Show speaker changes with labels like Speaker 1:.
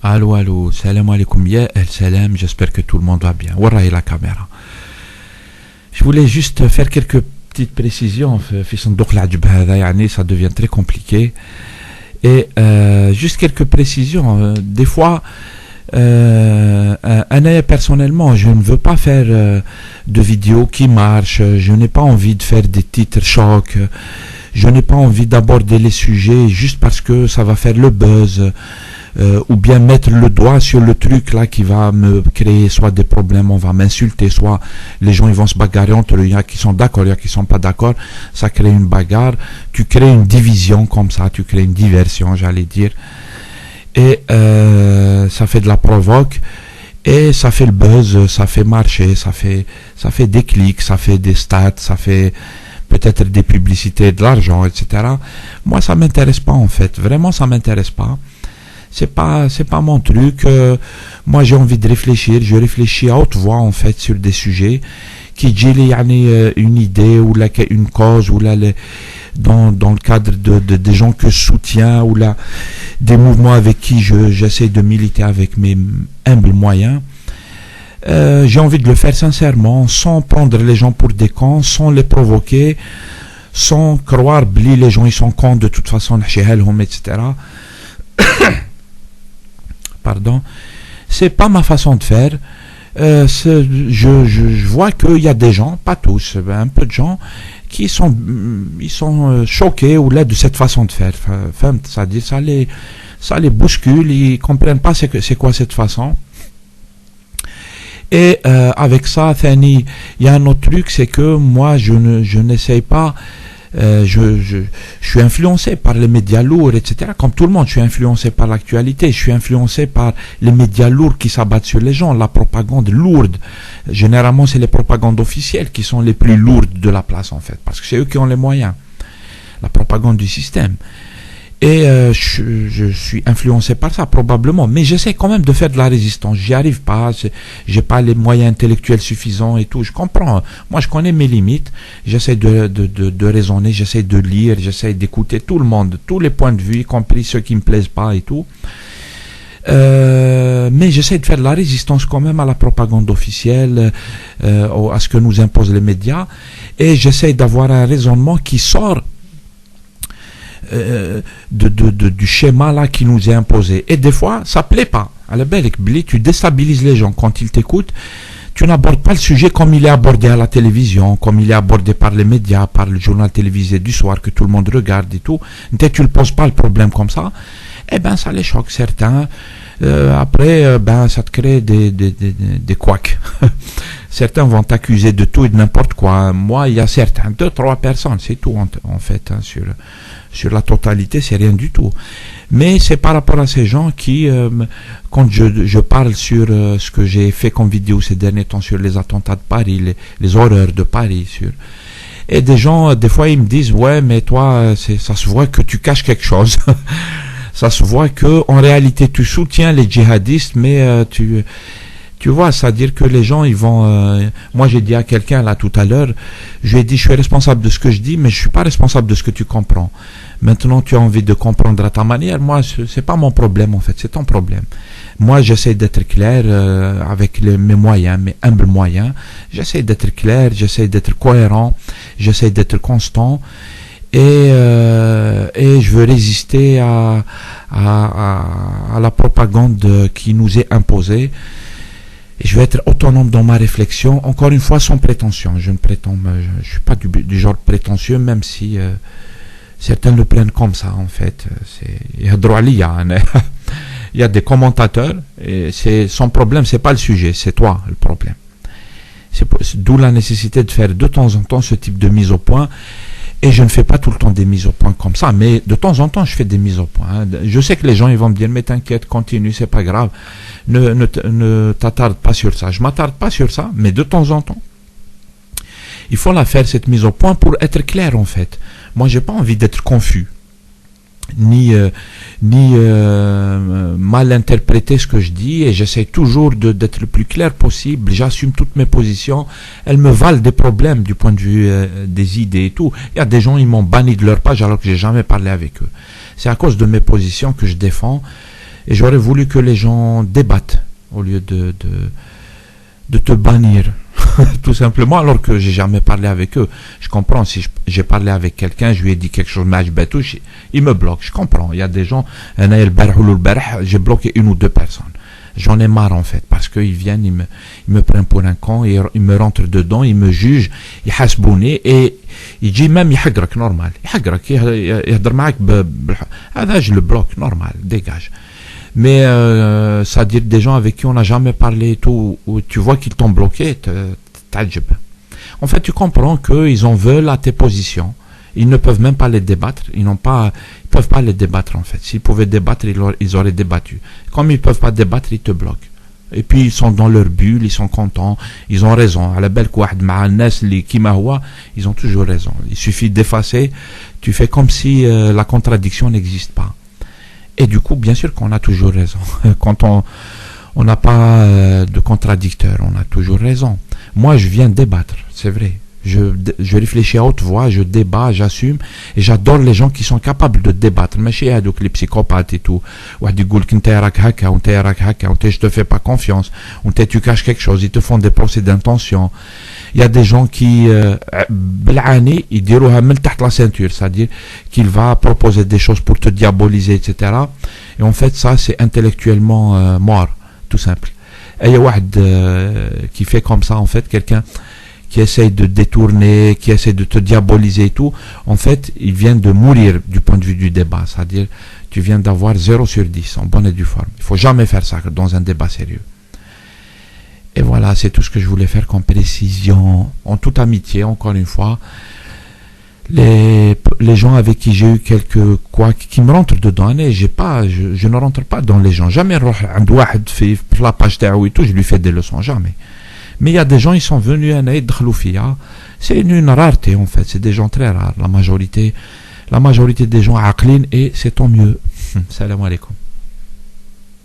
Speaker 1: Allô, allô, salam alaikum, ya el salam, j'espère que tout le monde va bien. Wallahi la caméra. Je voulais juste faire quelques petites précisions. Ça devient très compliqué. Et juste quelques précisions. Des fois, personnellement, je ne veux pas faire de vidéos qui marchent. Je n'ai pas envie de faire des titres chocs. Je n'ai pas envie d'aborder les sujets juste parce que ça va faire le buzz. Ou bien mettre le doigt sur le truc là qui va me créer soit des problèmes, on va m'insulter, soit les gens ils vont se bagarrer entre eux, il y a qui sont d'accord, il y a qui sont pas d'accord, ça crée une bagarre, tu crées une division comme ça, tu crées une diversion j'allais dire, et ça fait de la provoque, et ça fait le buzz, ça fait marcher, ça fait des clics, ça fait des stats, ça fait peut-être des publicités, de l'argent, etc. Moi ça m'intéresse pas en fait, vraiment ça m'intéresse pas. C'est pas mon truc. Moi j'ai envie de réfléchir, je réfléchis à haute voix en fait sur des sujets qui disent une idée ou là une cause ou là dans le cadre de des gens que je soutiens ou là des mouvements avec qui j'essaie de militer avec mes humbles moyens. J'ai envie de le faire sincèrement, sans prendre les gens pour des cons, sans les provoquer, sans croire les gens ils sont cons de toute façon, etc. Pardon, c'est pas ma façon de faire. Je vois qu'il y a des gens, pas tous, un peu de gens qui sont choqués ou là de cette façon de faire. C'est-à-dire ça les bouscule, ils comprennent pas c'est quoi cette façon. Et avec ça, il y a un autre truc, c'est que moi je n'essaye pas. Je suis influencé par les médias lourds, etc. Comme tout le monde, je suis influencé par l'actualité, je suis influencé par les médias lourds qui s'abattent sur les gens, la propagande lourde. Généralement, c'est les propagandes officielles qui sont les plus lourdes de la place, en fait, parce que c'est eux qui ont les moyens. La propagande du système. Et je suis influencé par ça probablement, mais j'essaie quand même de faire de la résistance. J'y arrive pas, j'ai pas les moyens intellectuels suffisants et tout. Je comprends. Moi, je connais mes limites. J'essaie de raisonner, j'essaie de lire, j'essaie d'écouter tout le monde, tous les points de vue, y compris ceux qui me plaisent pas et tout. Mais j'essaie de faire de la résistance quand même à la propagande officielle, à ce que nous imposent les médias, et j'essaie d'avoir un raisonnement qui sort du schéma là qui nous est imposé. Et des fois ça plaît pas à la belle, tu déstabilises les gens quand ils t'écoutent. Tu n'abordes pas le sujet comme il est abordé à la télévision, comme il est abordé par les médias, par le journal télévisé du soir que tout le monde regarde et tout. Dès que tu ne poses pas le problème comme ça, eh ben ça les choque certains. Après ça te crée des couacs. Certains vont t'accuser de tout et de n'importe quoi. Moi, il y a certains, 2-3 personnes, c'est tout en fait, hein, sur la totalité, c'est rien du tout. Mais c'est par rapport à ces gens qui, quand je parle sur ce que j'ai fait comme vidéo ces derniers temps sur les attentats de Paris, les horreurs de Paris, et des gens, des fois, ils me disent, ouais, mais toi, ça se voit que tu caches quelque chose. Ça se voit que en réalité, tu soutiens les djihadistes, mais tu vois, c'est-à-dire que les gens, ils vont... moi, j'ai dit à quelqu'un, là, tout à l'heure, je lui ai dit, je suis responsable de ce que je dis, mais je suis pas responsable de ce que tu comprends. Maintenant, tu as envie de comprendre à ta manière. Moi, c'est pas mon problème, en fait, c'est ton problème. Moi, j'essaie d'être clair avec mes moyens, mes humbles moyens. J'essaie d'être clair, j'essaie d'être cohérent, j'essaie d'être constant. Et je veux résister à la propagande qui nous est imposée. Et je vais être autonome dans ma réflexion, encore une fois sans prétention. Je suis pas du genre prétentieux, même si certains le prennent comme ça en fait. Il y a des commentateurs et son problème, c'est pas le sujet, c'est toi le problème. D'où la nécessité de faire de temps en temps ce type de mise au point. Et je ne fais pas tout le temps des mises au point comme ça, mais de temps en temps, je fais des mises au point. Je sais que les gens, ils vont me dire, mais t'inquiète, continue, c'est pas grave. Ne t'attarde pas sur ça. Je m'attarde pas sur ça, mais de temps en temps, il faut la faire, cette mise au point, pour être clair, en fait. Moi, j'ai pas envie d'être confus, ni mal interpréter ce que je dis, et j'essaie toujours d'être le plus clair possible. J'assume toutes mes positions, elles me valent des problèmes du point de vue des idées et tout. Il y a des gens, ils m'ont banni de leur page alors que j'ai jamais parlé avec eux. C'est à cause de mes positions que je défends, Et j'aurais voulu que les gens débattent au lieu de te bannir. Tout simplement, alors que j'ai jamais parlé avec eux. Je comprends, si j'ai parlé avec quelqu'un, je lui ai dit quelque chose, il me bloque, je comprends. Il y a des gens, j'ai bloqué une ou deux personnes. J'en ai marre en fait, parce qu'ils viennent, ils me prennent pour un con, ils me rentrent dedans, ils me jugent, ils hasbouni, et il dit même يحقرك normal, يحقرك يهضر معك هذا je le bloque normal, dégage. Mais c'est-à-dire des gens avec qui on n'a jamais parlé et tout, où tu vois qu'ils t'ont bloqué, t'ajib. En fait, tu comprends qu'ils en veulent à tes positions. Ils ne peuvent même pas les débattre. Ils peuvent pas les débattre en fait. S'ils pouvaient débattre, ils auraient débattu. Comme ils peuvent pas débattre, ils te bloquent. Et puis ils sont dans leur bulle, ils sont contents, ils ont raison. À la belle ils ont toujours raison. Il suffit d'effacer. Tu fais comme si la contradiction n'existe pas. Et du coup, bien sûr qu'on a toujours raison. Quand on n'a pas de contradicteur, on a toujours raison. Moi, je viens débattre, c'est vrai. Je réfléchis à haute voix, je débat, j'assume, et j'adore les gens qui sont capables de débattre. Mais chez les psychopathes et tout, je te fais pas confiance, ou tu caches quelque chose, ils te font des procès d'intention. Il y a des gens qui, ils diront la ceinture, c'est-à-dire qu'il va proposer des choses pour te diaboliser, etc. Et en fait, ça, c'est intellectuellement mort, tout simple. Et il y a qui fait comme ça, en fait, quelqu'un qui essaye de détourner, qui essaye de te diaboliser et tout, en fait, il vient de mourir du point de vue du débat. C'est-à-dire, tu viens d'avoir 0 sur 10, en bonne et due forme. Il faut jamais faire ça dans un débat sérieux. Et voilà, c'est tout ce que je voulais faire comme précision. En toute amitié, encore une fois, les gens avec qui j'ai eu qui me rentrent dedans, je ne rentre pas dans les gens. Jamais, la page et tout, je lui fais des leçons, jamais. Mais il y a des gens, ils sont venus c'est une rareté en fait, c'est des gens très rares. La majorité des gens aqlin, et c'est tant mieux. Salam alaikum.